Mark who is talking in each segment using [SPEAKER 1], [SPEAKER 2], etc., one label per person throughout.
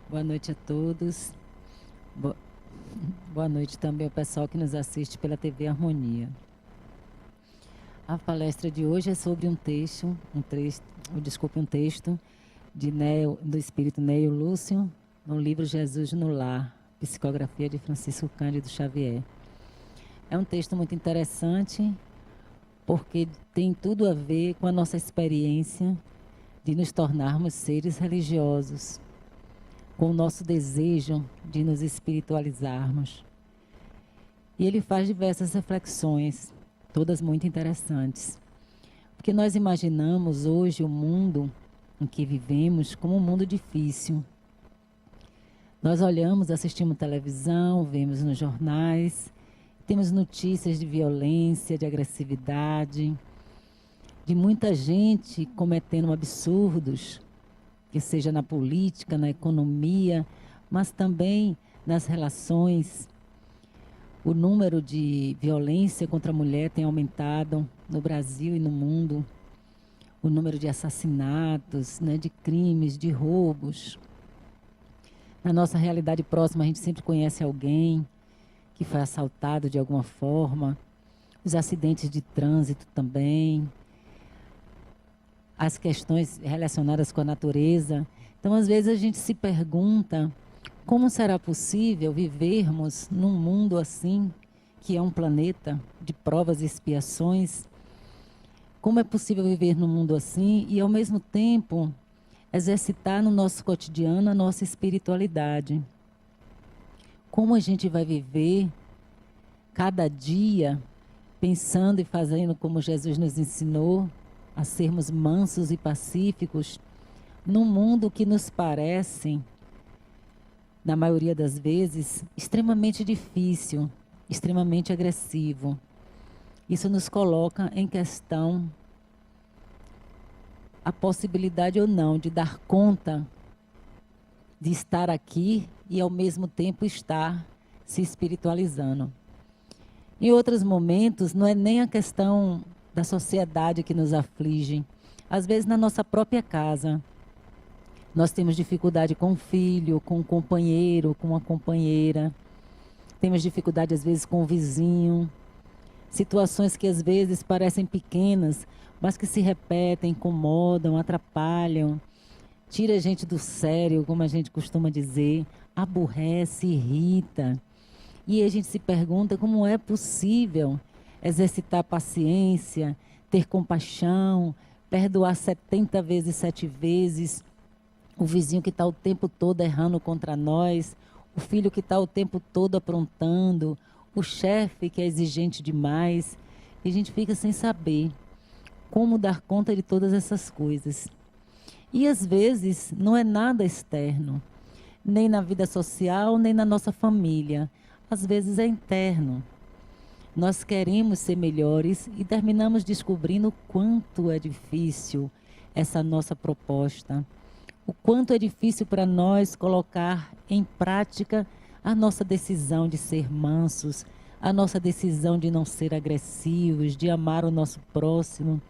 [SPEAKER 1] Boa noite a todos. Bo- Boa noite também ao pessoal que nos assiste pela TV Harmonia. A palestra de hoje é sobre um texto do espírito Neo Lúcio, no livro Jesus no Lar, psicografia de Francisco Cândido Xavier. É um texto muito interessante porque tem tudo a ver com a nossa experiência de nos tornarmos seres religiosos, com o nosso desejo de nos espiritualizarmos. E ele faz diversas reflexões, todas muito interessantes. Porque nós imaginamos hoje o mundo em que vivemos como um mundo difícil. Nós olhamos, assistimos televisão, vemos nos jornais, temos notícias de violência, de agressividade, de muita gente cometendo absurdos, que seja na política, na economia, mas também nas relações. O número de violência contra a mulher tem aumentado no Brasil e no mundo. O número de assassinatos, né, de crimes, de roubos. Na nossa realidade próxima, a gente sempre conhece alguém que foi assaltado de alguma forma. Os acidentes de trânsito também. As questões relacionadas com a natureza. Então, às vezes, a gente se pergunta como será possível vivermos num mundo assim, que é um planeta de provas e expiações? Como é possível viver num mundo assim e, ao mesmo tempo, exercitar no nosso cotidiano a nossa espiritualidade? Como a gente vai viver cada dia pensando e fazendo como Jesus nos ensinou, a sermos mansos e pacíficos, num mundo que nos parece, na maioria das vezes, extremamente difícil, extremamente agressivo. Isso nos coloca em questão a possibilidade ou não de dar conta de estar aqui e, ao mesmo tempo, estar se espiritualizando. Em outros momentos, não é nem a questão da sociedade que nos aflige. Às vezes, na nossa própria casa, nós temos dificuldade com o filho, com o companheiro, com a companheira. Temos dificuldade, às vezes, com o vizinho. Situações que, às vezes, parecem pequenas, mas que se repetem, incomodam, atrapalham. Tira a gente do sério, como a gente costuma dizer. Aborrece, irrita. E a gente se pergunta como é possível exercitar paciência, ter compaixão, perdoar 70 vezes, 7 vezes, o vizinho que está o tempo todo errando contra nós, o filho que está o tempo todo aprontando, o chefe que é exigente demais. E a gente fica sem saber como dar conta de todas essas coisas. E às vezes não é nada externo, nem na vida social, nem na nossa família. Às vezes é interno. Nós queremos ser melhores e terminamos descobrindo o quanto é difícil essa nossa proposta. O quanto é difícil para nós colocar em prática a nossa decisão de ser mansos, a nossa decisão de não ser agressivos, de amar o nosso próximo.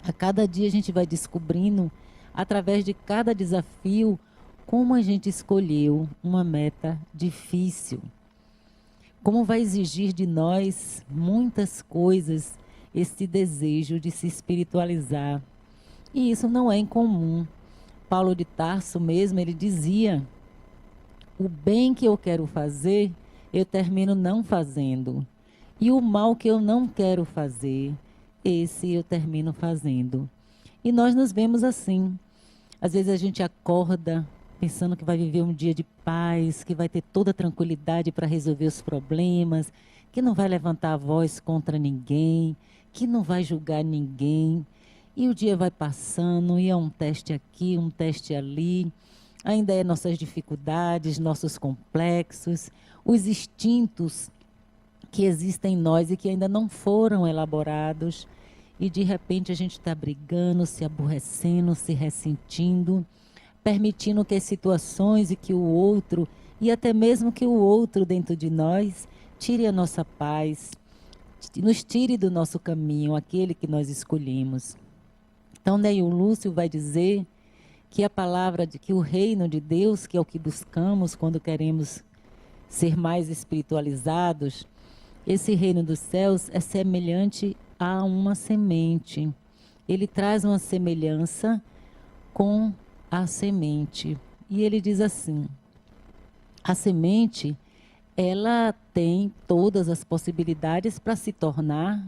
[SPEAKER 1] A cada dia a gente vai descobrindo, através de cada desafio, como a gente escolheu uma meta difícil. Como vai exigir de nós muitas coisas esse desejo de se espiritualizar. E isso não é incomum. Paulo de Tarso mesmo, ele dizia: o bem que eu quero fazer, eu termino não fazendo. E o mal que eu não quero fazer, esse eu termino fazendo. E nós nos vemos assim. Às vezes a gente acorda pensando que vai viver um dia de paz, que vai ter toda a tranquilidade para resolver os problemas, que não vai levantar a voz contra ninguém, que não vai julgar ninguém. E o dia vai passando, e é um teste aqui, um teste ali. Ainda é nossas dificuldades, nossos complexos, os instintos que existem em nós e que ainda não foram elaborados. E de repente a gente está brigando, se aborrecendo, se ressentindo, permitindo que as situações e que o outro, e até mesmo que o outro dentro de nós, tire a nossa paz, nos tire do nosso caminho, aquele que nós escolhemos. Então, Neio Lúcio vai dizer que a palavra de que o reino de Deus, que é o que buscamos quando queremos ser mais espiritualizados, esse reino dos céus é semelhante a uma semente. Ele traz uma semelhança com a semente. E ele diz assim: a semente, ela tem todas as possibilidades para se tornar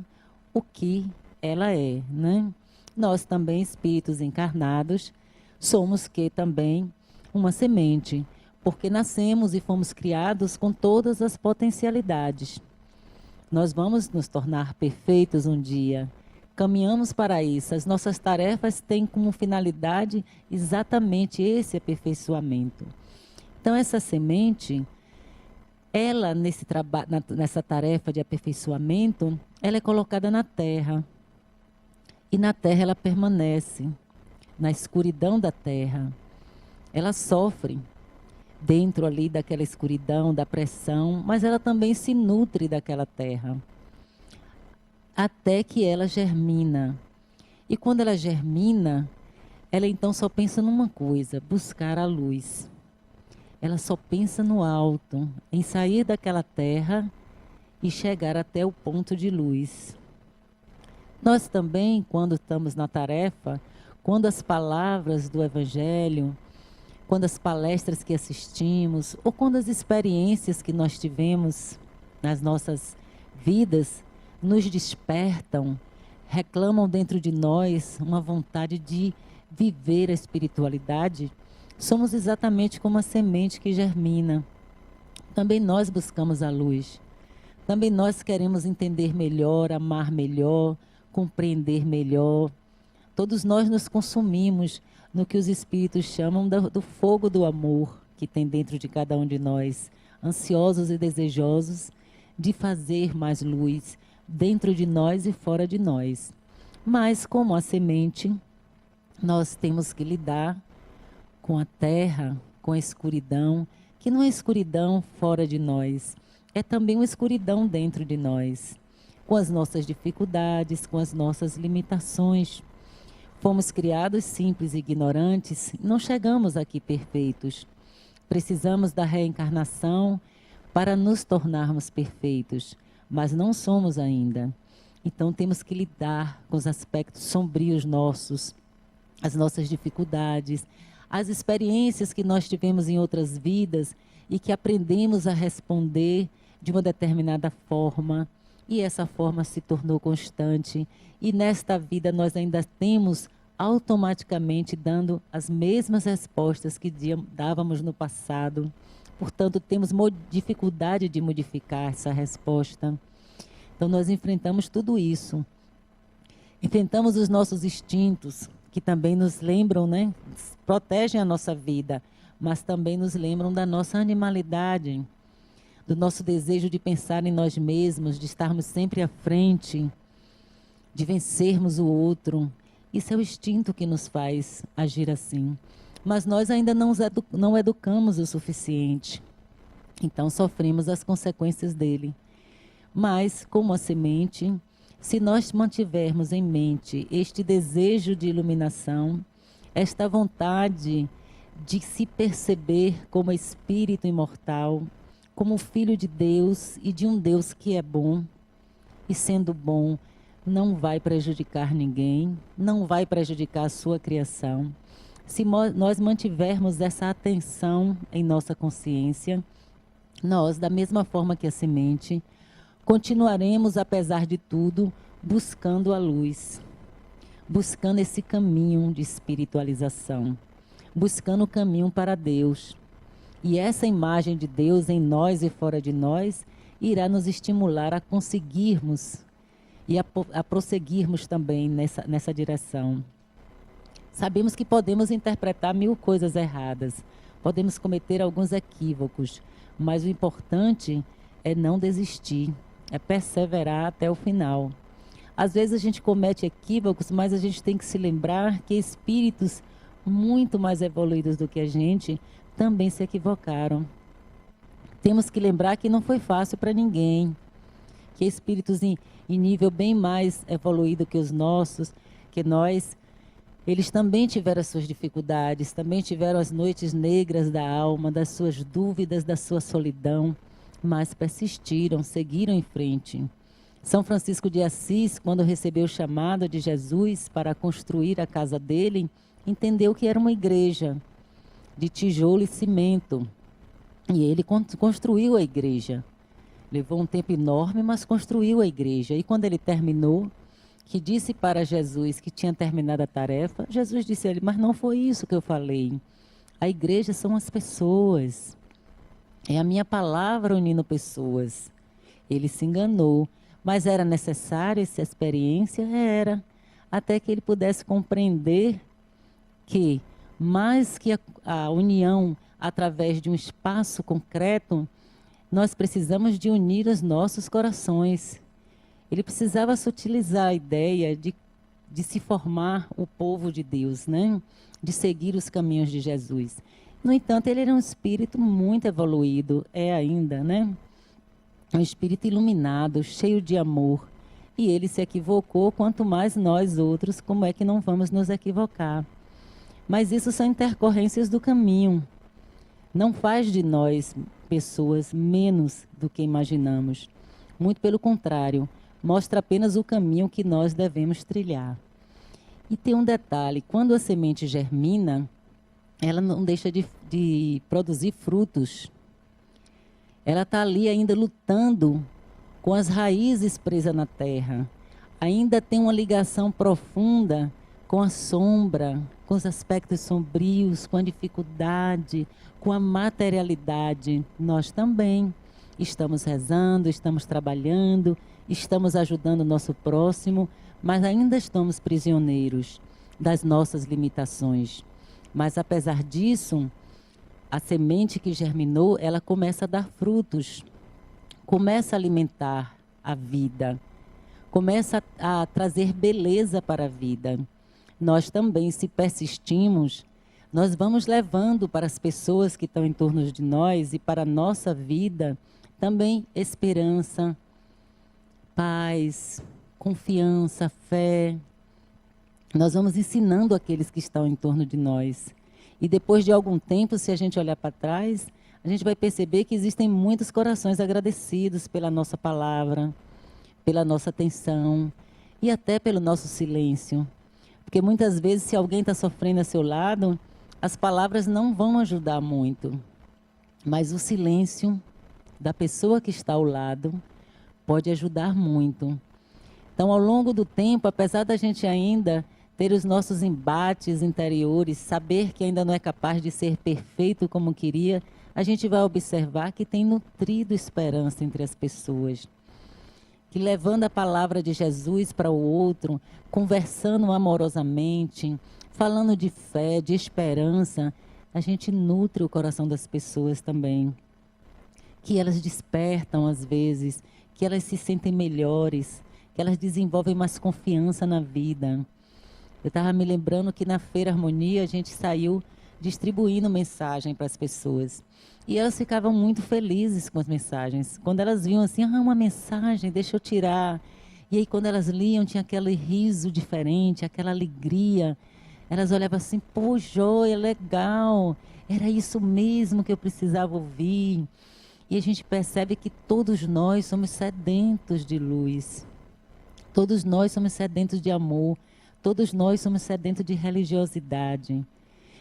[SPEAKER 1] o que ela é, né? Nós também, espíritos encarnados, somos que também uma semente, porque nascemos e fomos criados com todas as potencialidades. Nós vamos nos tornar perfeitos um dia. Caminhamos para isso. As nossas tarefas têm como finalidade exatamente esse aperfeiçoamento. Então, essa semente, ela, nessa tarefa de aperfeiçoamento, ela é colocada na terra. E na terra ela permanece, na escuridão da terra. Ela sofre dentro ali daquela escuridão, da pressão, mas ela também se nutre daquela terra, até que ela germina. E quando ela germina, ela então só pensa numa coisa: buscar a luz. Ela só pensa no alto, em sair daquela terra e chegar até o ponto de luz. Nós também, quando estamos na tarefa, quando as palavras do Evangelho, quando as palestras que assistimos, ou quando as experiências que nós tivemos nas nossas vidas nos despertam, reclamam dentro de nós uma vontade de viver a espiritualidade, somos exatamente como a semente que germina. Também nós buscamos a luz. Também nós queremos entender melhor, amar melhor, compreender melhor. Todos nós nos consumimos no que os espíritos chamam do fogo do amor que tem dentro de cada um de nós, ansiosos e desejosos de fazer mais luz dentro de nós e fora de nós. Mas, como a semente, nós temos que lidar com a terra, com a escuridão, que não é escuridão fora de nós, é também uma escuridão dentro de nós, com as nossas dificuldades, com as nossas limitações. Fomos criados simples e ignorantes, não chegamos aqui perfeitos. Precisamos da reencarnação para nos tornarmos perfeitos, mas não somos ainda. Então temos que lidar com os aspectos sombrios nossos, as nossas dificuldades, as experiências que nós tivemos em outras vidas e que aprendemos a responder de uma determinada forma. E essa forma se tornou constante. E nesta vida nós ainda temos automaticamente dando as mesmas respostas que dávamos no passado. Portanto, temos dificuldade de modificar essa resposta. Então, nós enfrentamos tudo isso. Enfrentamos os nossos instintos, que também nos lembram, né? Protegem a nossa vida, mas também nos lembram da nossa animalidade, do nosso desejo de pensar em nós mesmos, de estarmos sempre à frente, de vencermos o outro. Isso é o instinto que nos faz agir assim. Mas nós ainda não educamos o suficiente. Então sofremos as consequências dele. Mas, como a semente, se nós mantivermos em mente este desejo de iluminação, esta vontade de se perceber como espírito imortal, como filho de Deus e de um Deus que é bom, e sendo bom, não vai prejudicar ninguém, não vai prejudicar a sua criação. Se nós mantivermos essa atenção em nossa consciência, nós, da mesma forma que a semente, continuaremos, apesar de tudo, buscando a luz, buscando esse caminho de espiritualização, buscando o caminho para Deus. E essa imagem de Deus em nós e fora de nós irá nos estimular a conseguirmos e a prosseguirmos também nessa direção. Sabemos que podemos interpretar 1000 coisas erradas, podemos cometer alguns equívocos, mas o importante é não desistir, é perseverar até o final. Às vezes a gente comete equívocos, mas a gente tem que se lembrar que espíritos muito mais evoluídos do que a gente também se equivocaram. Temos que lembrar que não foi fácil para ninguém, que espíritos em nível bem mais evoluído que os nossos, que nós, Eles também tiveram as suas dificuldades, também tiveram as noites negras da alma, das suas dúvidas, da sua solidão, mas persistiram, seguiram em frente. São Francisco de Assis, quando recebeu o chamado de Jesus para construir a casa dele, entendeu que era uma igreja de tijolo e cimento. E ele construiu a igreja. Levou um tempo enorme, mas construiu a igreja. E quando ele terminou, que disse para Jesus que tinha terminado a tarefa, Jesus disse a ele, mas não foi isso que eu falei. A igreja são as pessoas. É a minha palavra unindo pessoas. Ele se enganou, mas era necessária essa experiência? Era. Até que ele pudesse compreender que, mais que a união através de um espaço concreto, nós precisamos de unir os nossos corações. Ele precisava sutilizar a ideia de se formar o povo de Deus, né? De seguir os caminhos de Jesus. No entanto, ele era um espírito muito evoluído, é ainda, né? Um espírito iluminado, cheio de amor. E ele se equivocou, quanto mais nós outros, como é que não vamos nos equivocar? Mas isso são intercorrências do caminho. Não faz de nós pessoas menos do que imaginamos. Muito pelo contrário, mostra apenas o caminho que nós devemos trilhar. E tem um detalhe, quando a semente germina, ela não deixa de produzir frutos. Ela está ali ainda lutando com as raízes presas na terra. Ainda tem uma ligação profunda com a sombra, com os aspectos sombrios, com a dificuldade, com a materialidade. Nós também estamos rezando, estamos trabalhando, estamos ajudando o nosso próximo, mas ainda estamos prisioneiros das nossas limitações. Mas apesar disso, a semente que germinou, ela começa a dar frutos, começa a alimentar a vida, começa a trazer beleza para a vida. Nós também, se persistimos, nós vamos levando para as pessoas que estão em torno de nós e para a nossa vida também esperança, paz, confiança, fé. Nós vamos ensinando aqueles que estão em torno de nós. E depois de algum tempo, se a gente olhar para trás, a gente vai perceber que existem muitos corações agradecidos pela nossa palavra, pela nossa atenção e até pelo nosso silêncio. Porque muitas vezes, se alguém está sofrendo a seu lado, as palavras não vão ajudar muito. Mas o silêncio da pessoa que está ao lado pode ajudar muito. Então, ao longo do tempo, apesar da gente ainda ter os nossos embates interiores, saber que ainda não é capaz de ser perfeito como queria, a gente vai observar que tem nutrido esperança entre as pessoas. Que levando a palavra de Jesus para o outro, conversando amorosamente, falando de fé, de esperança, a gente nutre o coração das pessoas também. Que elas despertam às vezes, que elas se sentem melhores, que elas desenvolvem mais confiança na vida. Eu estava me lembrando que na Feira Harmonia a gente saiu distribuindo mensagem para as pessoas. E elas ficavam muito felizes com as mensagens. Quando elas viam assim, uma mensagem, deixa eu tirar. E aí quando elas liam, tinha aquele riso diferente, aquela alegria. Elas olhavam assim, pô, joia, legal. Era isso mesmo que eu precisava ouvir. E a gente percebe que todos nós somos sedentos de luz. Todos nós somos sedentos de amor. Todos nós somos sedentos de religiosidade.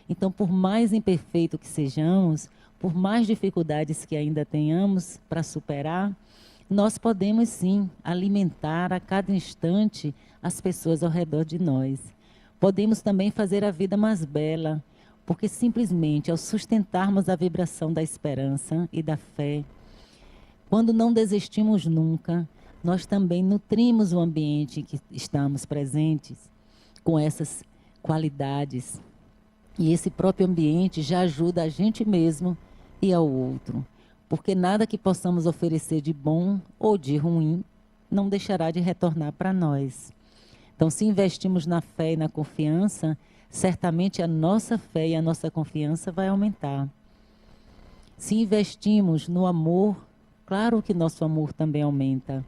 [SPEAKER 1] Então, por mais imperfeito que sejamos, por mais dificuldades que ainda tenhamos para superar, nós podemos sim alimentar a cada instante as pessoas ao redor de nós. Podemos também fazer a vida mais bela, porque simplesmente ao sustentarmos a vibração da esperança e da fé, quando não desistimos nunca, nós também nutrimos o ambiente em que estamos presentes com essas qualidades. E esse próprio ambiente já ajuda a gente mesmo e ao outro. Porque nada que possamos oferecer de bom ou de ruim não deixará de retornar para nós. Então, se investimos na fé e na confiança, certamente a nossa fé e a nossa confiança vai aumentar. Se investimos no amor, claro que nosso amor também aumenta.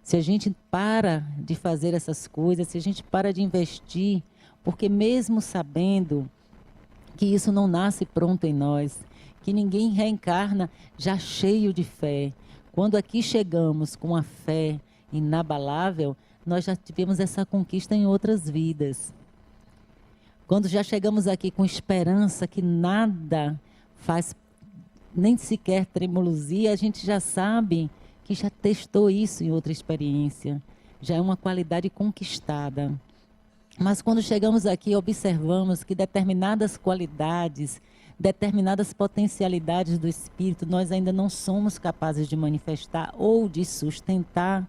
[SPEAKER 1] se a gente para de fazer essas coisas, se a gente para de investir, porque mesmo sabendo que isso não nasce pronto em nós, que ninguém reencarna já cheio de fé. Quando aqui chegamos com a fé inabalável, nós já tivemos essa conquista em outras vidas. Quando já chegamos aqui com esperança que nada faz nem sequer tremulosir, a gente já sabe que já testou isso em outra experiência. Já é uma qualidade conquistada. Mas quando chegamos aqui, observamos que determinadas qualidades, determinadas potencialidades do espírito, nós ainda não somos capazes de manifestar ou de sustentar,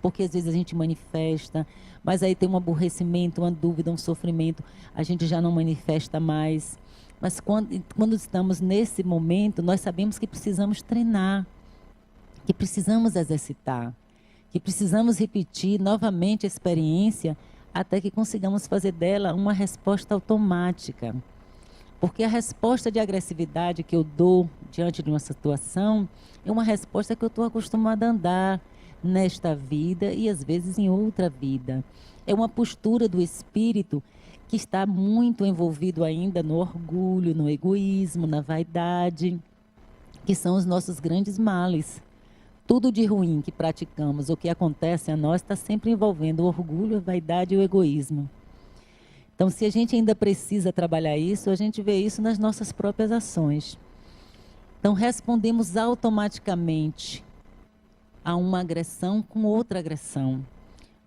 [SPEAKER 1] porque às vezes a gente manifesta, mas aí tem um aborrecimento, uma dúvida, um sofrimento, a gente já não manifesta mais. Mas quando estamos nesse momento, nós sabemos que precisamos treinar, que precisamos exercitar, que precisamos repetir novamente a experiência até que consigamos fazer dela uma resposta automática. Porque a resposta de agressividade que eu dou diante de uma situação é uma resposta que eu estou acostumada a andar nesta vida e às vezes em outra vida. É uma postura do espírito que está muito envolvido ainda no orgulho, no egoísmo, na vaidade, que são os nossos grandes males. Tudo de ruim que praticamos, o que acontece a nós, está sempre envolvendo o orgulho, a vaidade e o egoísmo. Então, se a gente ainda precisa trabalhar isso, a gente vê isso nas nossas próprias ações. Então, respondemos automaticamente a uma agressão com outra agressão.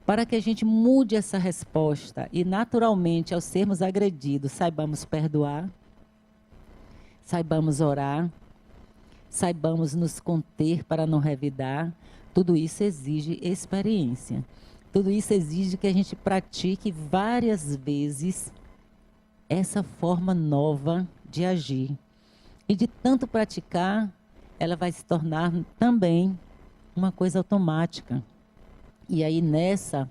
[SPEAKER 1] Para que a gente mude essa resposta e, naturalmente, ao sermos agredidos, saibamos perdoar, saibamos orar, saibamos nos conter para não revidar, tudo isso exige experiência. Tudo isso exige que a gente pratique várias vezes essa forma nova de agir. E de tanto praticar, ela vai se tornar também uma coisa automática. E aí nessa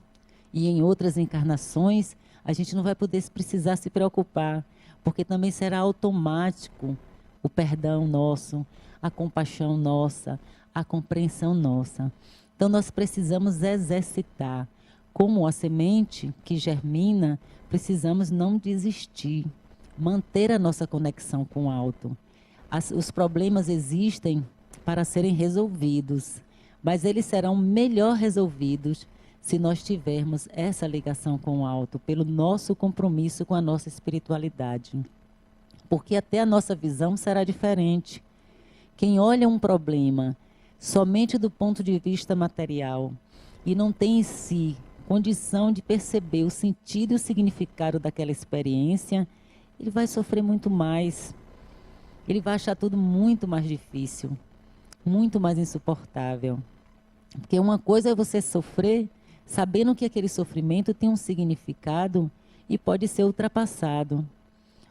[SPEAKER 1] e em outras encarnações, a gente não vai poder precisar se preocupar, porque também será automático o perdão nosso, a compaixão nossa, a compreensão nossa. Então, nós precisamos exercitar. Como a semente que germina, precisamos não desistir, manter a nossa conexão com o alto. Os problemas existem para serem resolvidos, mas eles serão melhor resolvidos se nós tivermos essa ligação com o alto, pelo nosso compromisso com a nossa espiritualidade. Porque até a nossa visão será diferente. Quem olha um problema somente do ponto de vista material e não tem em si condição de perceber o sentido e o significado daquela experiência, ele vai sofrer muito mais. Ele vai achar tudo muito mais difícil, muito mais insuportável. Porque uma coisa é você sofrer sabendo que aquele sofrimento tem um significado e pode ser ultrapassado.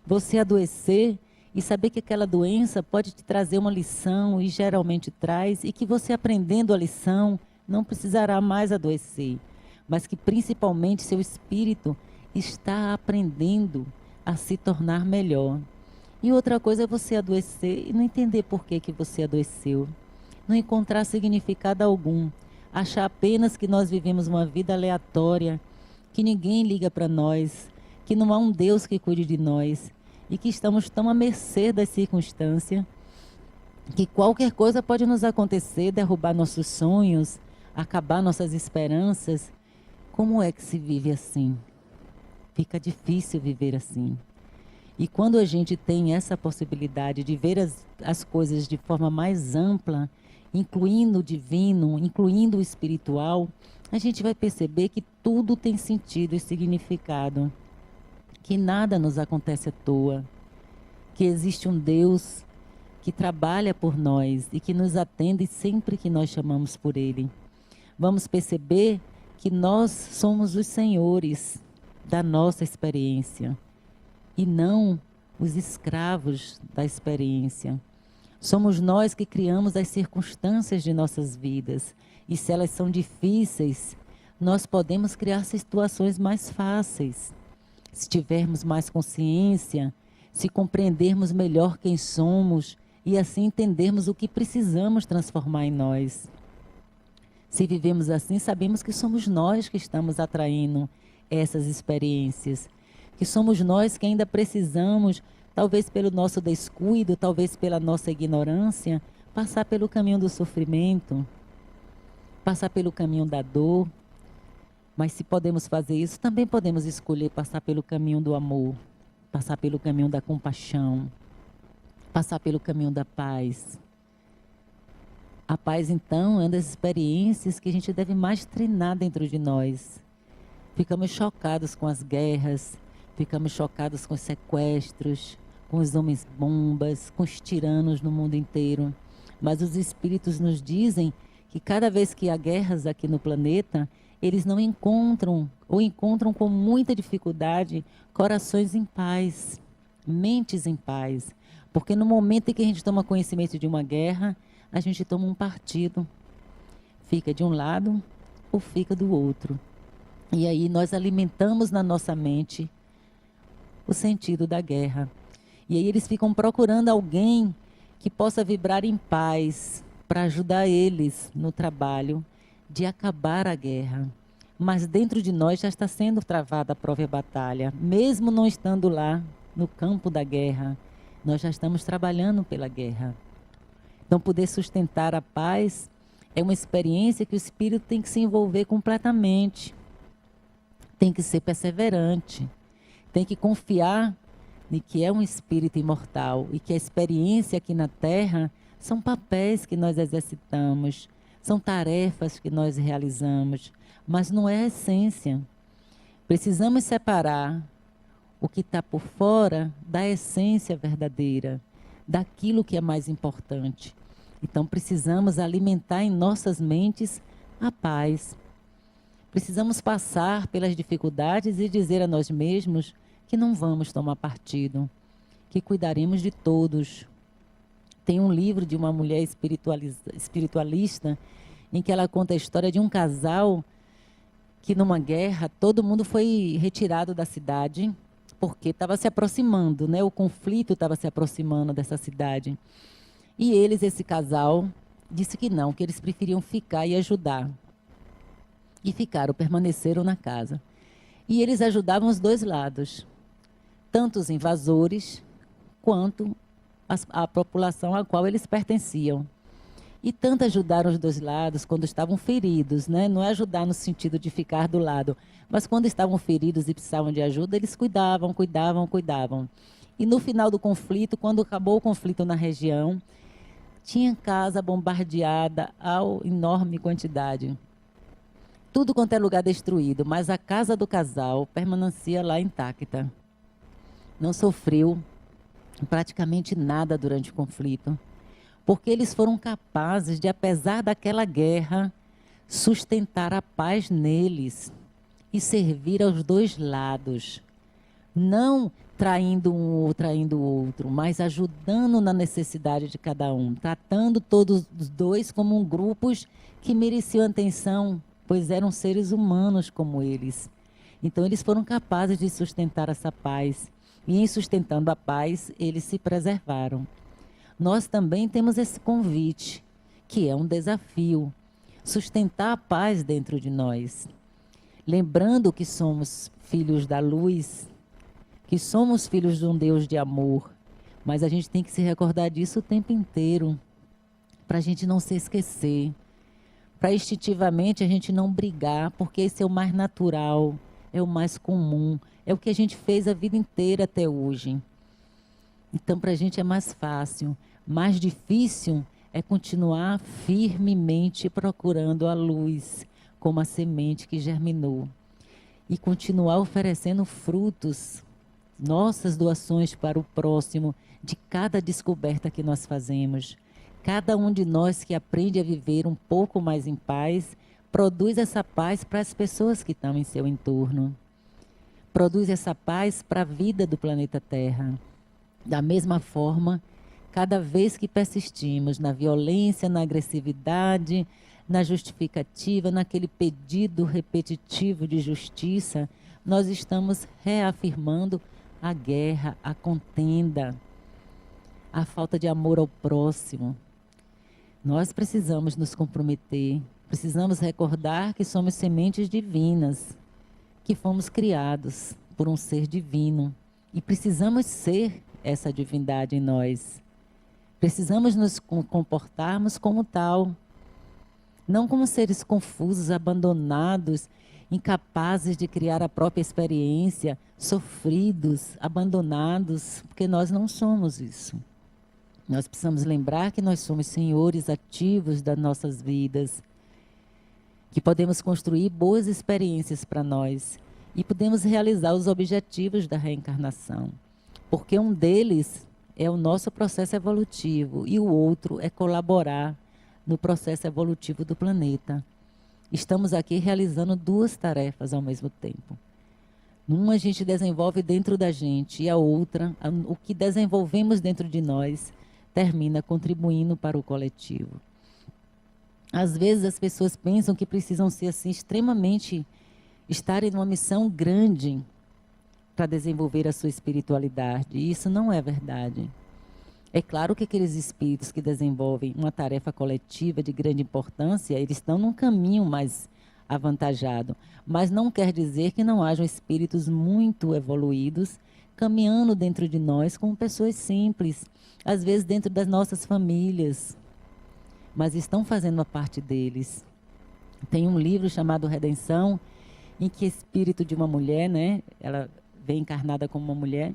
[SPEAKER 1] Você adoecer e saber que aquela doença pode te trazer uma lição, e geralmente traz, e que você aprendendo a lição não precisará mais adoecer, mas que principalmente seu espírito está aprendendo a se tornar melhor. E outra coisa é você adoecer e não entender por que você adoeceu, não encontrar significado algum, achar apenas que nós vivemos uma vida aleatória, que ninguém liga para nós, que não há um Deus que cuide de nós, e que estamos tão à mercê das circunstâncias, que qualquer coisa pode nos acontecer, derrubar nossos sonhos, acabar nossas esperanças. Como é que se vive assim? Fica difícil viver assim. E quando a gente tem essa possibilidade de ver as coisas de forma mais ampla, incluindo o divino, incluindo o espiritual, a gente vai perceber que tudo tem sentido e significado. Que nada nos acontece à toa, que existe um Deus que trabalha por nós e que nos atende sempre que nós chamamos por Ele. Vamos perceber que nós somos os senhores da nossa experiência e não os escravos da experiência. Somos nós que criamos as circunstâncias de nossas vidas e se elas são difíceis, nós podemos criar situações mais fáceis. Se tivermos mais consciência, se compreendermos melhor quem somos e assim entendermos o que precisamos transformar em nós. Se vivemos assim, sabemos que somos nós que estamos atraindo essas experiências, que somos nós que ainda precisamos, talvez pelo nosso descuido, talvez pela nossa ignorância, passar pelo caminho do sofrimento, passar pelo caminho da dor. Mas se podemos fazer isso, também podemos escolher passar pelo caminho do amor, passar pelo caminho da compaixão, passar pelo caminho da paz. A paz, então, é uma das experiências que a gente deve mais treinar dentro de nós. Ficamos chocados com as guerras, ficamos chocados com os sequestros, com os homens-bombas, com os tiranos no mundo inteiro. Mas os espíritos nos dizem que cada vez que há guerras aqui no planeta, eles não encontram, ou encontram com muita dificuldade, corações em paz, mentes em paz. Porque no momento em que a gente toma conhecimento de uma guerra, a gente toma um partido. Fica de um lado ou fica do outro. E aí nós alimentamos na nossa mente o sentido da guerra. E aí eles ficam procurando alguém que possa vibrar em paz para ajudar eles no trabalho de acabar a guerra. Mas dentro de nós já está sendo travada a própria batalha. Mesmo não estando lá no campo da guerra, nós já estamos trabalhando pela guerra. Então, poder sustentar a paz é uma experiência que o espírito tem que se envolver completamente. Tem que ser perseverante. Tem que confiar em que é um espírito imortal e que a experiência aqui na Terra são papéis que nós exercitamos, são tarefas que nós realizamos, mas não é a essência. Precisamos separar o que está por fora da essência verdadeira, daquilo que é mais importante. Então, precisamos alimentar em nossas mentes a paz. Precisamos passar pelas dificuldades e dizer a nós mesmos que não vamos tomar partido, que cuidaremos de todos. Tem um livro de uma mulher espiritualista em que ela conta a história de um casal que numa guerra todo mundo foi retirado da cidade porque estava se aproximando, né? O conflito estava se aproximando dessa cidade. E eles, esse casal, disse que não, que eles preferiam ficar e ajudar. E ficaram, permaneceram na casa. E eles ajudavam os dois lados, tanto os invasores quanto a população à qual eles pertenciam. E tanto ajudaram os dois lados quando estavam feridos, né? Não é ajudar no sentido de ficar do lado, mas quando estavam feridos e precisavam de ajuda, eles cuidavam. E no final do conflito, quando acabou o conflito na região, tinha casa bombardeada a enorme quantidade. Tudo quanto é lugar destruído, mas a casa do casal permanecia lá intacta. Não sofreu praticamente nada durante o conflito, porque eles foram capazes de, apesar daquela guerra, sustentar a paz neles e servir aos dois lados. Não traindo um ou traindo o outro, mas ajudando na necessidade de cada um, tratando todos os dois como grupos que mereciam atenção, pois eram seres humanos como eles. Então, eles foram capazes de sustentar essa paz. E em sustentando a paz, eles se preservaram. Nós também temos esse convite, que é um desafio, sustentar a paz dentro de nós. Lembrando que somos filhos da luz, que somos filhos de um Deus de amor, mas a gente tem que se recordar disso o tempo inteiro, para a gente não se esquecer, para instintivamente a gente não brigar, porque esse é o mais natural, é o mais comum, é o que a gente fez a vida inteira até hoje. Então, para a gente é mais fácil. Mais difícil é continuar firmemente procurando a luz, como a semente que germinou. E continuar oferecendo frutos, nossas doações para o próximo, de cada descoberta que nós fazemos. Cada um de nós que aprende a viver um pouco mais em paz, produz essa paz para as pessoas que estão em seu entorno. Produz essa paz para a vida do planeta Terra. Da mesma forma, cada vez que persistimos na violência, na agressividade, na justificativa, naquele pedido repetitivo de justiça, nós estamos reafirmando a guerra, a contenda, a falta de amor ao próximo. Nós precisamos nos comprometer Precisamos recordar que somos sementes divinas, que fomos criados por um ser divino e precisamos ser essa divindade em nós. Precisamos nos comportarmos como tal, não como seres confusos, abandonados, incapazes de criar a própria experiência, sofridos, abandonados, porque nós não somos isso. Nós precisamos lembrar que nós somos senhores ativos das nossas vidas, que podemos construir boas experiências para nós e podemos realizar os objetivos da reencarnação, porque um deles é o nosso processo evolutivo e o outro é colaborar no processo evolutivo do planeta. Estamos aqui realizando duas tarefas ao mesmo tempo. Uma a gente desenvolve dentro da gente e a outra, o que desenvolvemos dentro de nós, termina contribuindo para o coletivo. Às vezes as pessoas pensam que precisam ser assim extremamente, estarem numa missão grande para desenvolver a sua espiritualidade. E isso não é verdade. É claro que aqueles espíritos que desenvolvem uma tarefa coletiva de grande importância, eles estão num caminho mais avantajado. Mas não quer dizer que não hajam espíritos muito evoluídos caminhando dentro de nós como pessoas simples, às vezes dentro das nossas famílias, mas estão fazendo a parte deles. Tem um livro chamado Redenção, em que o espírito de uma mulher, né, ela vem encarnada como uma mulher,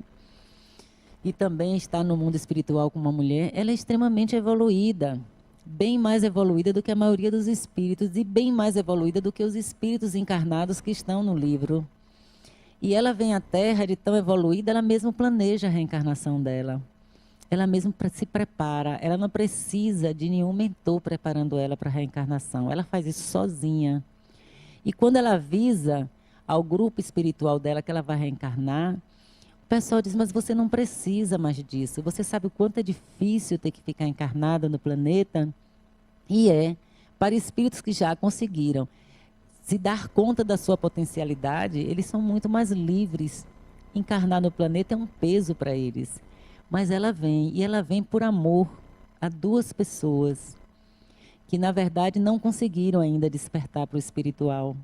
[SPEAKER 1] e também está no mundo espiritual como uma mulher, ela é extremamente evoluída, bem mais evoluída do que a maioria dos espíritos, e bem mais evoluída do que os espíritos encarnados que estão no livro. E ela vem à Terra de tão evoluída, ela mesma planeja a reencarnação dela. Ela mesma se prepara, ela não precisa de nenhum mentor preparando ela para a reencarnação. Ela faz isso sozinha. E quando ela avisa ao grupo espiritual dela que ela vai reencarnar, o pessoal diz, mas você não precisa mais disso. Você sabe o quanto é difícil ter que ficar encarnada no planeta? E para espíritos que já conseguiram se dar conta da sua potencialidade, eles são muito mais livres. Encarnar no planeta é um peso para eles. Mas ela vem, e ela vem por amor a duas pessoas que, na verdade, não conseguiram ainda despertar para o espiritual.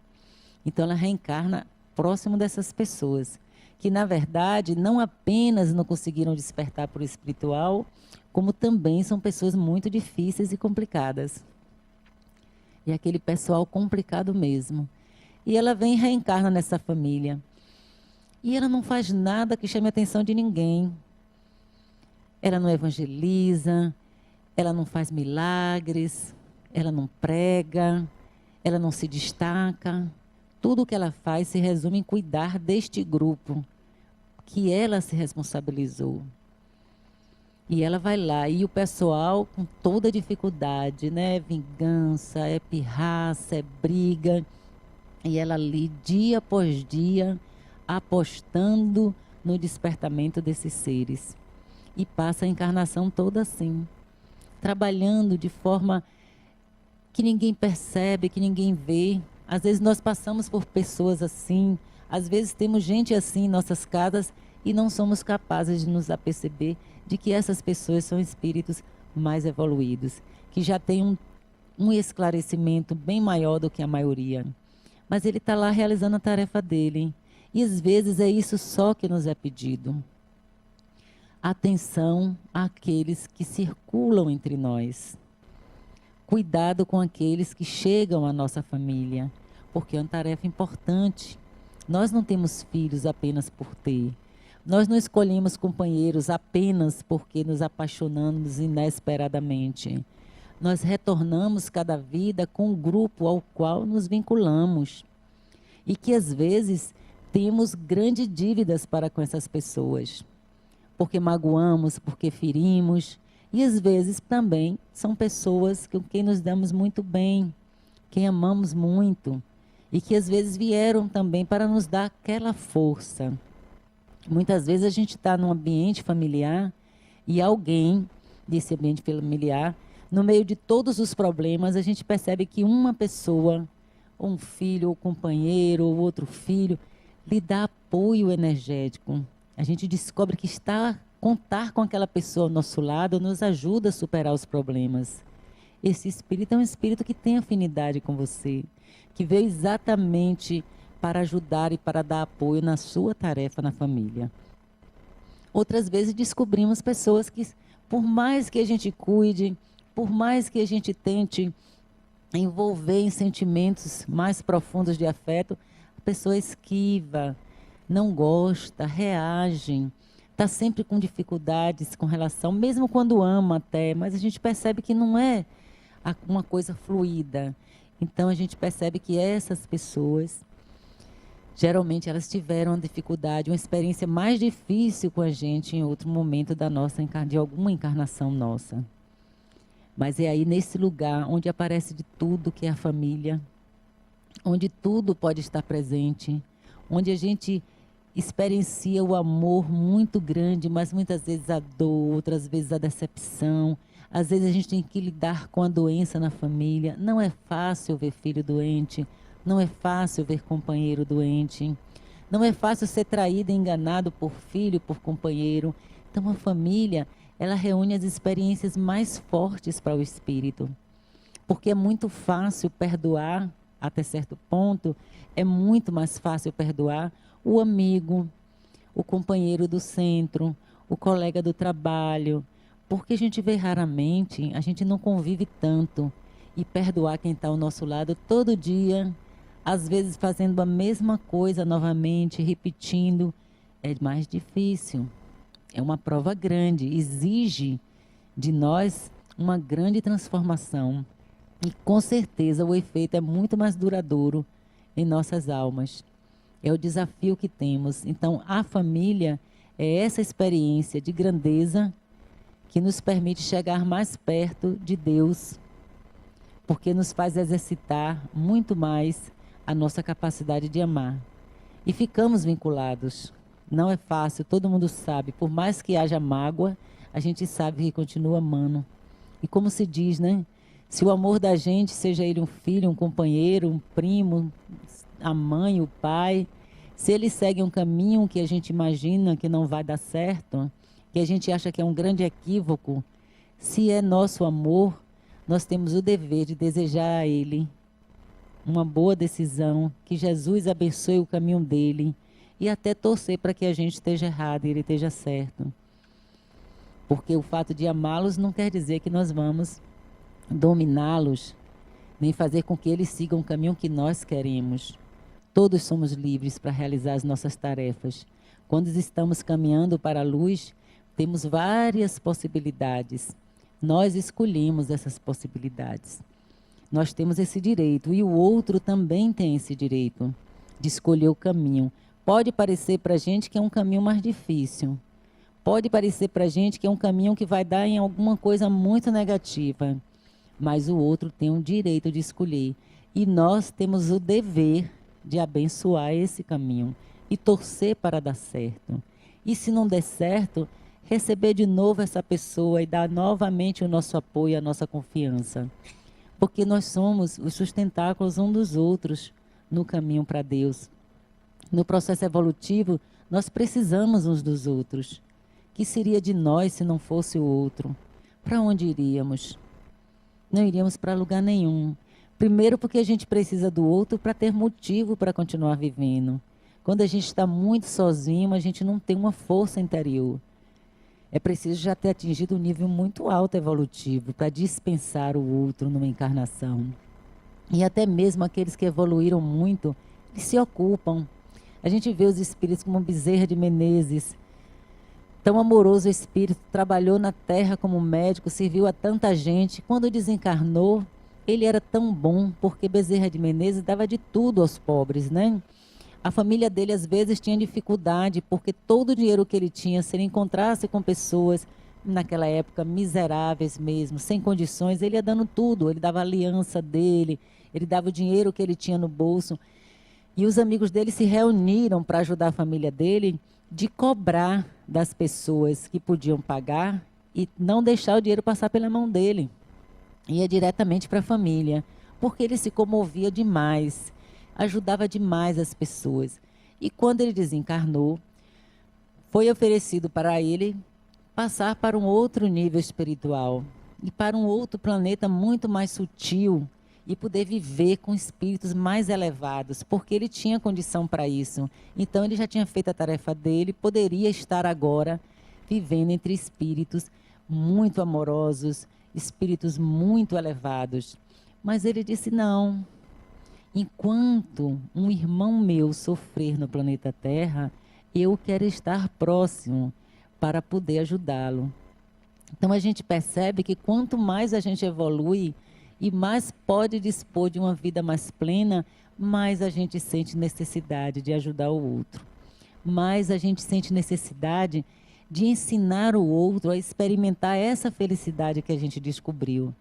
[SPEAKER 1] Então, ela reencarna próximo dessas pessoas, que, na verdade, não apenas não conseguiram despertar para o espiritual, como também são pessoas muito difíceis e complicadas. E aquele pessoal complicado mesmo. E ela vem e reencarna nessa família. E ela não faz nada que chame a atenção de ninguém. Ela não evangeliza, ela não faz milagres, ela não prega, ela não se destaca. Tudo o que ela faz se resume em cuidar deste grupo, que ela se responsabilizou. E ela vai lá, e o pessoal com toda dificuldade, né? Vingança, é pirraça, é briga. E ela ali, dia após dia, apostando no despertamento desses seres. E passa a encarnação toda assim, trabalhando de forma que ninguém percebe, que ninguém vê. Às vezes nós passamos por pessoas assim, às vezes temos gente assim em nossas casas e não somos capazes de nos aperceber de que essas pessoas são espíritos mais evoluídos, que já têm um esclarecimento bem maior do que a maioria. Mas ele está lá realizando a tarefa dele. E às vezes é isso só que nos é pedido. Atenção àqueles que circulam entre nós. Cuidado com aqueles que chegam à nossa família, porque é uma tarefa importante. Nós não temos filhos apenas por ter. Nós não escolhemos companheiros apenas porque nos apaixonamos inesperadamente. Nós retornamos cada vida com o grupo ao qual nos vinculamos. E que às vezes temos grandes dívidas para com essas pessoas. Porque magoamos, porque ferimos. E às vezes também são pessoas com quem nos damos muito bem, quem amamos muito. E que às vezes vieram também para nos dar aquela força. Muitas vezes a gente está num ambiente familiar e alguém desse ambiente familiar, no meio de todos os problemas, a gente percebe que uma pessoa, ou um filho, ou companheiro, ou outro filho, lhe dá apoio energético. A gente descobre que contar com aquela pessoa ao nosso lado nos ajuda a superar os problemas. Esse espírito é um espírito que tem afinidade com você, que veio exatamente para ajudar e para dar apoio na sua tarefa na família. Outras vezes descobrimos pessoas que, por mais que a gente cuide, por mais que a gente tente envolver em sentimentos mais profundos de afeto, a pessoa esquiva, não gosta, reage, está sempre com dificuldades com relação, mesmo quando ama até, mas a gente percebe que não é uma coisa fluida. Então a gente percebe que essas pessoas, geralmente elas tiveram uma dificuldade, uma experiência mais difícil com a gente em outro momento de alguma encarnação nossa. Mas é aí nesse lugar onde aparece de tudo que é a família, onde tudo pode estar presente, onde a gente experiencia o amor muito grande, mas muitas vezes a dor, outras vezes a decepção. Às vezes a gente tem que lidar com a doença na família. Não é fácil ver filho doente, não é fácil ver companheiro doente, não é fácil ser traído e enganado por filho, por companheiro. Então a família, ela reúne as experiências mais fortes para o espírito. Porque é muito fácil perdoar, até certo ponto, é muito mais fácil perdoar o amigo, o companheiro do centro, o colega do trabalho, porque a gente vê raramente, a gente não convive tanto. E perdoar quem está ao nosso lado todo dia, às vezes fazendo a mesma coisa novamente, repetindo, é mais difícil. É uma prova grande, exige de nós uma grande transformação. E com certeza o efeito é muito mais duradouro em nossas almas. É o desafio que temos. Então, a família é essa experiência de grandeza que nos permite chegar mais perto de Deus, porque nos faz exercitar muito mais a nossa capacidade de amar. E ficamos vinculados. Não é fácil, todo mundo sabe. Por mais que haja mágoa, a gente sabe que continua amando. E como se diz, né? Se o amor da gente, seja ele um filho, um companheiro, um primo, a mãe, o pai, se ele segue um caminho que a gente imagina que não vai dar certo, que a gente acha que é um grande equívoco, se é nosso amor, nós temos o dever de desejar a ele uma boa decisão, que Jesus abençoe o caminho dele e até torcer para que a gente esteja errado e ele esteja certo. Porque o fato de amá-los não quer dizer que nós vamos dominá-los, nem fazer com que eles sigam o caminho que nós queremos. Todos somos livres para realizar as nossas tarefas. Quando estamos caminhando para a luz, temos várias possibilidades. Nós escolhemos essas possibilidades. Nós temos esse direito e o outro também tem esse direito de escolher o caminho. Pode parecer para a gente que é um caminho mais difícil. Pode parecer para a gente que é um caminho que vai dar em alguma coisa muito negativa. Mas o outro tem o direito de escolher. E nós temos o dever de abençoar esse caminho e torcer para dar certo. E se não der certo, receber de novo essa pessoa e dar novamente o nosso apoio, a nossa confiança. Porque nós somos os sustentáculos um dos outros no caminho para Deus. No processo evolutivo, nós precisamos uns dos outros. Que seria de nós se não fosse o outro? Para onde iríamos? Não iríamos para lugar nenhum. Primeiro porque a gente precisa do outro para ter motivo para continuar vivendo. Quando a gente está muito sozinho, a gente não tem uma força interior. É preciso já ter atingido um nível muito alto evolutivo para dispensar o outro numa encarnação. E até mesmo aqueles que evoluíram muito, eles se ocupam. A gente vê os espíritos como Bezerra de Menezes. Tão amoroso espírito, trabalhou na Terra como médico, serviu a tanta gente. Quando desencarnou, ele era tão bom, porque Bezerra de Menezes dava de tudo aos pobres, né? A família dele, às vezes, tinha dificuldade, porque todo o dinheiro que ele tinha, se ele encontrasse com pessoas, naquela época, miseráveis mesmo, sem condições, ele ia dando tudo. Ele dava a aliança dele, ele dava o dinheiro que ele tinha no bolso. E os amigos dele se reuniram para ajudar a família dele de cobrar das pessoas que podiam pagar e não deixar o dinheiro passar pela mão dele. Ia diretamente para a família, porque ele se comovia demais, ajudava demais as pessoas. E quando ele desencarnou, foi oferecido para ele passar para um outro nível espiritual. ir para um outro planeta muito mais sutil e poder viver com espíritos mais elevados, porque ele tinha condição para isso. Então, ele já tinha feito a tarefa dele, poderia estar agora vivendo entre espíritos muito amorosos, espíritos muito elevados. Mas ele disse: não, enquanto um irmão meu sofrer no planeta Terra, eu quero estar próximo para poder ajudá-lo. Então, a gente percebe que quanto mais a gente evolui e mais pode dispor de uma vida mais plena, mais a gente sente necessidade de ajudar o outro. Mais a gente sente necessidade de ensinar o outro a experimentar essa felicidade que a gente descobriu.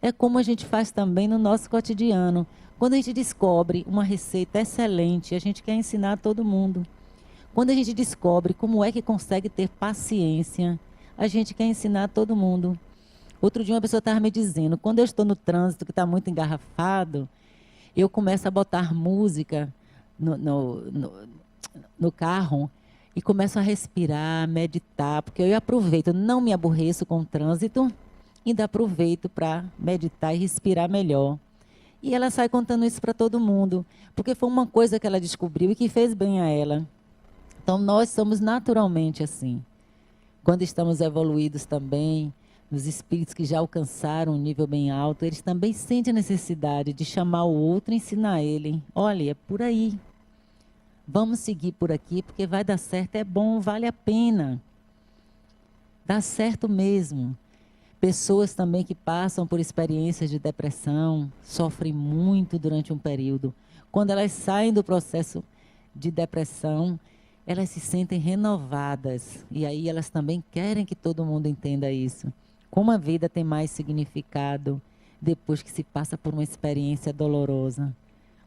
[SPEAKER 1] É como a gente faz também no nosso cotidiano. Quando a gente descobre uma receita excelente, a gente quer ensinar a todo mundo. Quando a gente descobre como é que consegue ter paciência, a gente quer ensinar a todo mundo. Outro dia uma pessoa estava me dizendo, quando eu estou no trânsito que está muito engarrafado, eu começo a botar música no carro e começo a respirar, meditar, porque eu aproveito, não me aborreço com o trânsito, ainda aproveito para meditar e respirar melhor. E ela sai contando isso para todo mundo, porque foi uma coisa que ela descobriu e que fez bem a ela. Então, nós somos naturalmente assim. Quando estamos evoluídos também, os espíritos que já alcançaram um nível bem alto, eles também sentem a necessidade de chamar o outro e ensinar ele. Olha, é por aí. Vamos seguir por aqui, porque vai dar certo, é bom, vale a pena. Dá certo mesmo. Pessoas também que passam por experiências de depressão, sofrem muito durante um período. Quando elas saem do processo de depressão, elas se sentem renovadas. E aí elas também querem que todo mundo entenda isso. Como a vida tem mais significado depois que se passa por uma experiência dolorosa.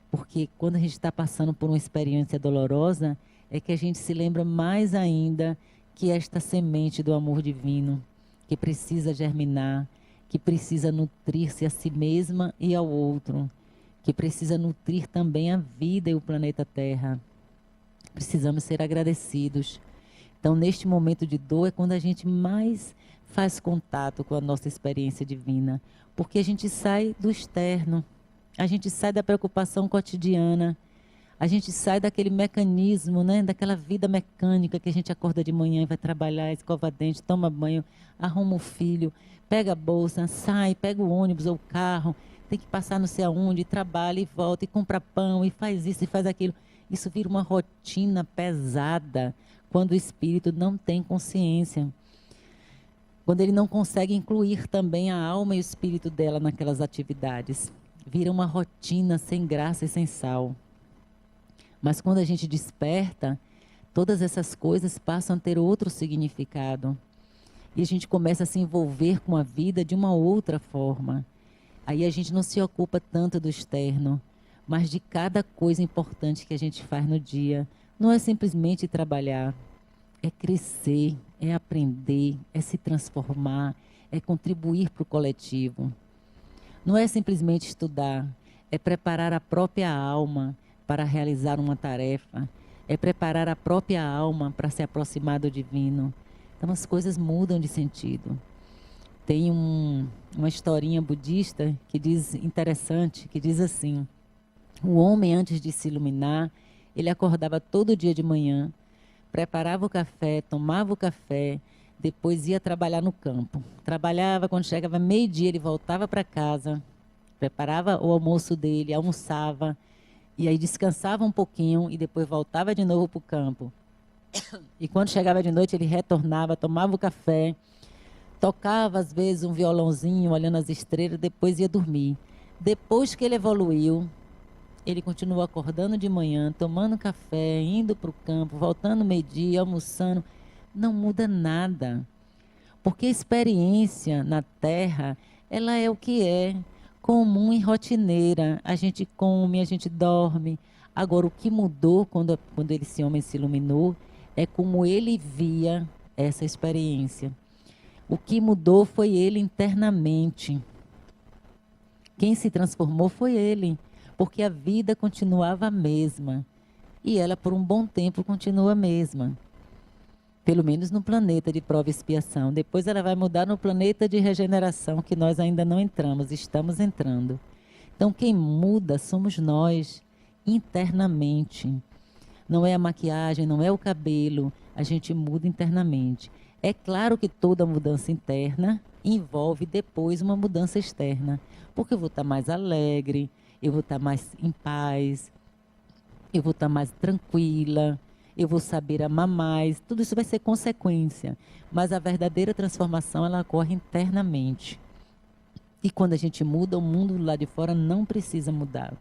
[SPEAKER 1] Porque quando a gente está passando por uma experiência dolorosa, é que a gente se lembra mais ainda que esta semente do amor divino, que precisa germinar, que precisa nutrir-se a si mesma e ao outro, que precisa nutrir também a vida e o planeta Terra. Precisamos ser agradecidos. Então, neste momento de dor, é quando a gente mais faz contato com a nossa experiência divina, porque a gente sai do externo, a gente sai da preocupação cotidiana, a gente sai daquele mecanismo, né, daquela vida mecânica que a gente acorda de manhã e vai trabalhar, escova dente, toma banho, arruma o filho, pega a bolsa, sai, pega o ônibus ou o carro, tem que passar não sei aonde, trabalha e volta, e compra pão, e faz isso e faz aquilo. Isso vira uma rotina pesada quando o espírito não tem consciência. Quando ele não consegue incluir também a alma e o espírito dela naquelas atividades. Vira uma rotina sem graça e sem sal. Mas quando a gente desperta, todas essas coisas passam a ter outro significado. E a gente começa a se envolver com a vida de uma outra forma. Aí a gente não se ocupa tanto do externo, mas de cada coisa importante que a gente faz no dia. Não é simplesmente trabalhar, é crescer, é aprender, é se transformar, é contribuir para o coletivo. Não é simplesmente estudar, é preparar a própria alma para realizar uma tarefa, é preparar a própria alma para se aproximar do divino. Então as coisas mudam de sentido. Tem uma historinha budista que diz, interessante, que diz assim: o homem, antes de se iluminar, ele acordava todo dia de manhã, preparava o café, tomava o café, depois ia trabalhar no campo. Trabalhava, quando chegava meio-dia, ele voltava para casa, preparava o almoço dele, almoçava, e aí descansava um pouquinho e depois voltava de novo para o campo. E quando chegava de noite, ele retornava, tomava o café, tocava às vezes um violãozinho, olhando as estrelas, depois ia dormir. Depois que ele evoluiu, ele continuou acordando de manhã, tomando café, indo para o campo, voltando meio-dia, almoçando. Não muda nada. Porque a experiência na Terra, ela é o que é, comum e rotineira. A gente come, a gente dorme. Agora, o que mudou quando esse homem se iluminou é como ele via essa experiência. O que mudou foi ele internamente. Quem se transformou foi ele, porque a vida continuava a mesma. E ela, por um bom tempo, continua a mesma. Pelo menos no planeta de prova e expiação. Depois ela vai mudar no planeta de regeneração, que nós ainda não entramos, estamos entrando. Então quem muda somos nós, internamente. Não é a maquiagem, não é o cabelo, a gente muda internamente. É claro que toda mudança interna envolve depois uma mudança externa, porque eu vou estar mais alegre, eu vou estar mais em paz, eu vou estar mais tranquila, eu vou saber amar mais, tudo isso vai ser consequência, mas a verdadeira transformação ela ocorre internamente. E quando a gente muda, o mundo lá de fora não precisa mudar.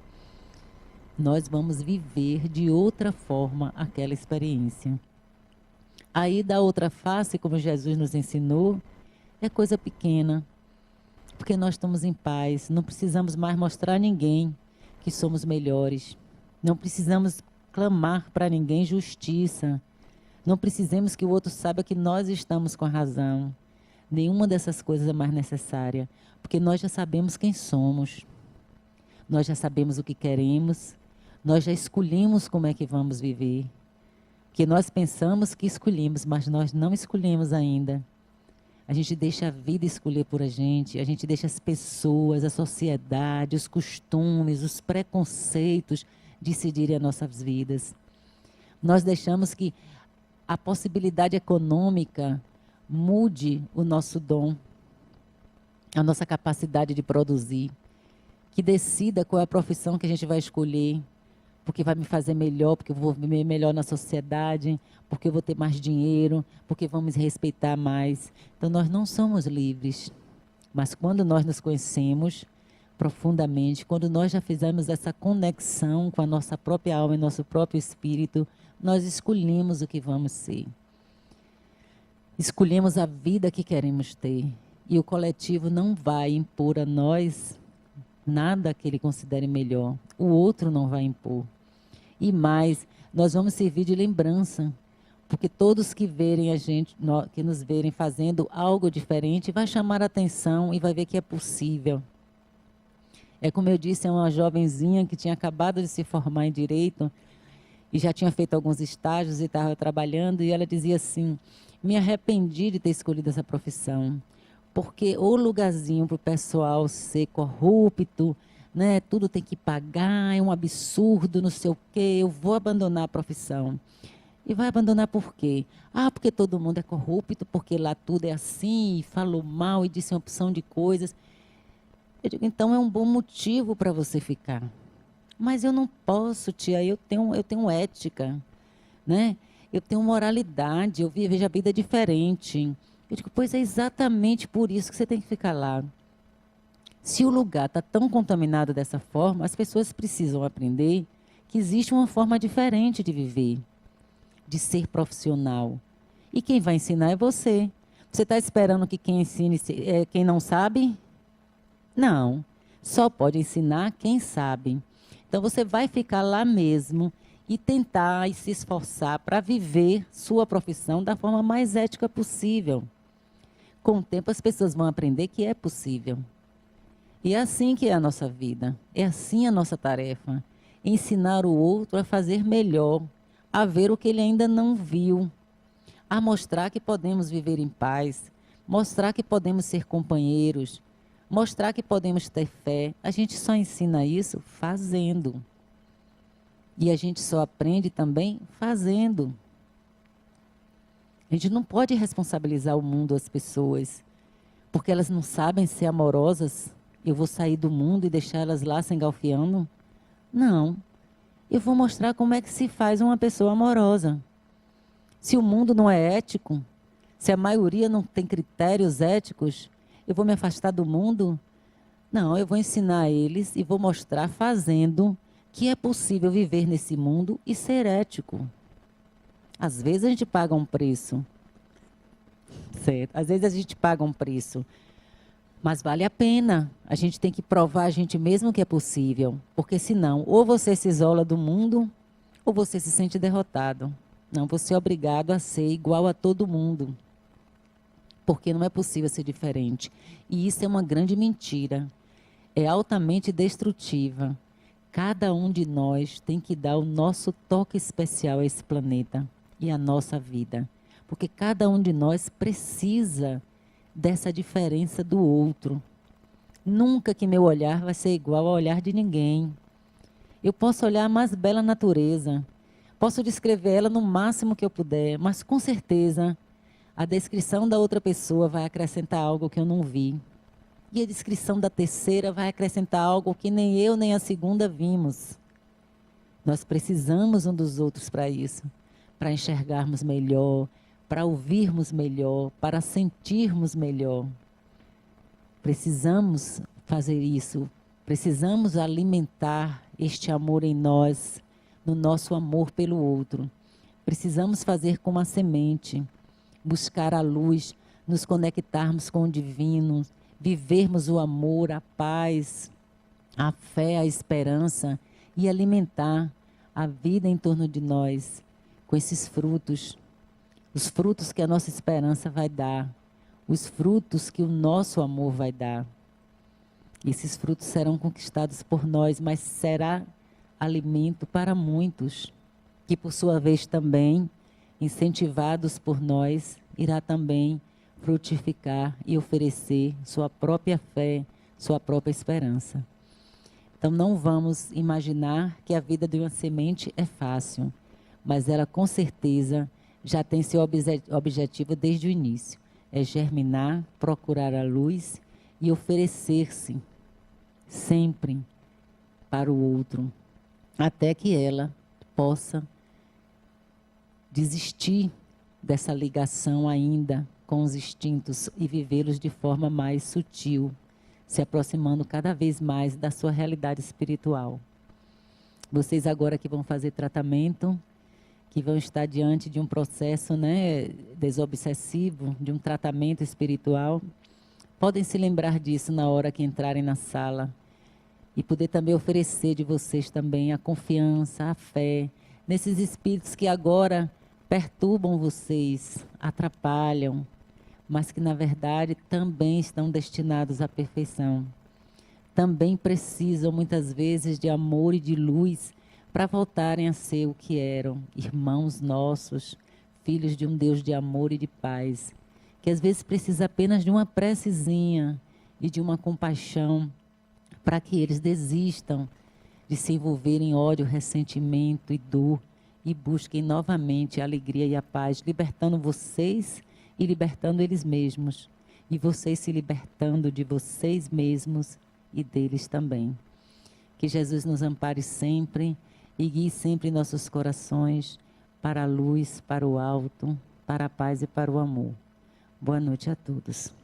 [SPEAKER 1] Nós vamos viver de outra forma aquela experiência. Aí da outra face, como Jesus nos ensinou, é coisa pequena, porque nós estamos em paz, não precisamos mais mostrar a ninguém que somos melhores, não precisamos clamar para ninguém justiça, não precisamos que o outro saiba que nós estamos com a razão. Nenhuma dessas coisas é mais necessária, porque nós já sabemos quem somos, nós já sabemos o que queremos, nós já escolhemos como é que vamos viver. Que nós pensamos que escolhemos, mas nós não escolhemos ainda. A gente deixa a vida escolher por a gente deixa as pessoas, a sociedade, os costumes, os preconceitos decidirem as nossas vidas. Nós deixamos que a possibilidade econômica mude o nosso dom, a nossa capacidade de produzir, que decida qual é a profissão que a gente vai escolher, porque vai me fazer melhor, porque eu vou viver melhor na sociedade, porque eu vou ter mais dinheiro, porque vamos respeitar mais. Então, nós não somos livres. Mas quando nós nos conhecemos profundamente, quando nós já fizemos essa conexão com a nossa própria alma e nosso próprio espírito, nós escolhemos o que vamos ser. Escolhemos a vida que queremos ter. E o coletivo não vai impor a nós nada que ele considere melhor. O outro não vai impor. E mais, nós vamos servir de lembrança, porque todos que verem a gente, que nos verem fazendo algo diferente, vai chamar a atenção e vai ver que é possível. É como eu disse, é uma jovenzinha que tinha acabado de se formar em Direito e já tinha feito alguns estágios e estava trabalhando, e ela dizia assim, me arrependi de ter escolhido essa profissão, porque o lugarzinho para o pessoal ser corrupto, né, tudo tem que pagar, é um absurdo, não sei o quê, eu vou abandonar a profissão. E vai abandonar por quê? Ah, porque todo mundo é corrupto, porque lá tudo é assim, e falou mal e disse uma opção de coisas. Eu digo, então é um bom motivo para você ficar. Mas eu não posso, tia, eu tenho ética, né? Eu tenho moralidade, eu vejo a vida diferente. Eu digo, pois é exatamente por isso que você tem que ficar lá. Se o lugar está tão contaminado dessa forma, as pessoas precisam aprender que existe uma forma diferente de viver, de ser profissional. E quem vai ensinar é você. Você está esperando que quem ensine é quem não sabe? Não. Só pode ensinar quem sabe. Então você vai ficar lá mesmo e tentar e se esforçar para viver sua profissão da forma mais ética possível. Com o tempo as pessoas vão aprender que é possível. E é assim que é a nossa vida, é assim a nossa tarefa. Ensinar o outro a fazer melhor, a ver o que ele ainda não viu, a mostrar que podemos viver em paz, mostrar que podemos ser companheiros, mostrar que podemos ter fé. A gente só ensina isso fazendo. E a gente só aprende também fazendo. A gente não pode responsabilizar o mundo, as pessoas, porque elas não sabem ser amorosas. Eu vou sair do mundo e deixar elas lá se engalfiando? Não. Eu vou mostrar como é que se faz uma pessoa amorosa. Se o mundo não é ético, se a maioria não tem critérios éticos, eu vou me afastar do mundo? Não, eu vou ensinar eles e vou mostrar fazendo que é possível viver nesse mundo e ser ético. Às vezes a gente paga um preço. Certo? Às vezes a gente paga um preço. Mas vale a pena. A gente tem que provar a gente mesmo que é possível. Porque senão, ou você se isola do mundo, ou você se sente derrotado. Não, você é obrigado a ser igual a todo mundo. Porque não é possível ser diferente. E isso é uma grande mentira. É altamente destrutiva. Cada um de nós tem que dar o nosso toque especial a esse planeta e à nossa vida. porque cada um de nós precisa dessa diferença do outro. Nunca que meu olhar vai ser igual ao olhar de ninguém. Eu posso olhar a mais bela natureza, posso descrever ela no máximo que eu puder, mas com certeza a descrição da outra pessoa vai acrescentar algo que eu não vi. E a descrição da terceira vai acrescentar algo que nem eu nem a segunda vimos. Nós precisamos um dos outros para isso, para enxergarmos melhor, para ouvirmos melhor, para sentirmos melhor. Precisamos fazer isso, precisamos alimentar este amor em nós, no nosso amor pelo outro. Precisamos fazer como a semente, buscar a luz, nos conectarmos com o divino, vivermos o amor, a paz, a fé, a esperança e alimentar a vida em torno de nós com esses frutos, os frutos que a nossa esperança vai dar, os frutos que o nosso amor vai dar. Esses frutos serão conquistados por nós, mas será alimento para muitos, que por sua vez também, incentivados por nós, irá também frutificar e oferecer sua própria fé, sua própria esperança. Então não vamos imaginar que a vida de uma semente é fácil, mas ela com certeza já tem seu objetivo desde o início. É germinar, procurar a luz e oferecer-se sempre para o outro, até que ela possa desistir dessa ligação ainda com os instintos e vivê-los de forma mais sutil, se aproximando cada vez mais da sua realidade espiritual. Vocês agora que vão fazer tratamento, que vão estar diante de um processo, né, desobsessivo, de um tratamento espiritual, podem se lembrar disso na hora que entrarem na sala e poder também oferecer de vocês também a confiança, a fé, nesses espíritos que agora perturbam vocês, atrapalham, mas que na verdade também estão destinados à perfeição. Também precisam muitas vezes de amor e de luz para voltarem a ser o que eram, irmãos nossos, filhos de um Deus de amor e de paz, que às vezes precisa apenas de uma precezinha e de uma compaixão para que eles desistam de se envolver em ódio, ressentimento e dor e busquem novamente a alegria e a paz, libertando vocês e libertando eles mesmos, e vocês se libertando de vocês mesmos e deles também. Que Jesus nos ampare sempre e guie sempre nossos corações para a luz, para o alto, para a paz e para o amor. Boa noite a todos.